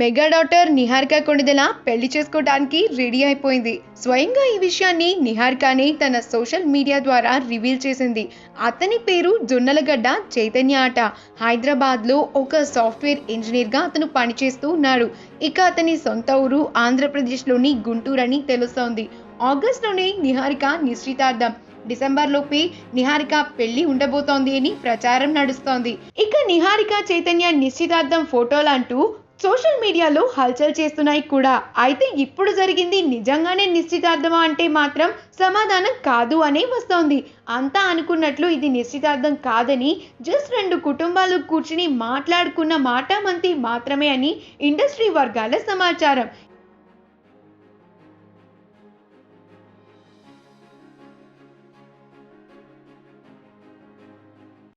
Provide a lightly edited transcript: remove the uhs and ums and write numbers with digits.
Mega daughter Niharika Konidela పెళ్లి చేసుకోవడానికి ready అయిపోయింది. స్వయంగా ఈ విషయాన్ని నిహారికనే తన సోషల్ మీడియా ద్వారా రివీల్ చేసింది. అతని పేరు జొన్నలగడ్డ చైతన్య అట. హైదరాబాద్లో ఒక సాఫ్ట్వేర్ ఇంజనీర్గా అతను పనిచేస్తూ ఉన్నాడు. ఇక అతని సొంత ఊరు ఆంధ్రప్రదేశ్లోని గుంటూరు అని తెలుస్తోంది. ఆగస్టులోనే నిహారిక నిశ్చితార్థం, డిసెంబర్లోపే నిహారిక పెళ్లి ఉండబోతోంది అని ప్రచారం నడుస్తోంది. ఇక నిహారిక చైతన్య నిశ్చితార్థం ఫోటోలంటూ సోషల్ మీడియాలో హల్చల్ చేస్తున్నాయి కూడా. అయితే ఇప్పుడు జరిగింది నిజంగానే నిశ్చితార్థమా అంటే మాత్రం సమాధానం కాదు అనే వస్తోంది. అంతా అనుకున్నట్లు ఇది నిశ్చితార్థం కాదని, జస్ట్ రెండు కుటుంబాలు కూర్చుని మాట్లాడుకున్న మాటామంతి మాత్రమే అని ఇండస్ట్రీ వర్గాల సమాచారం.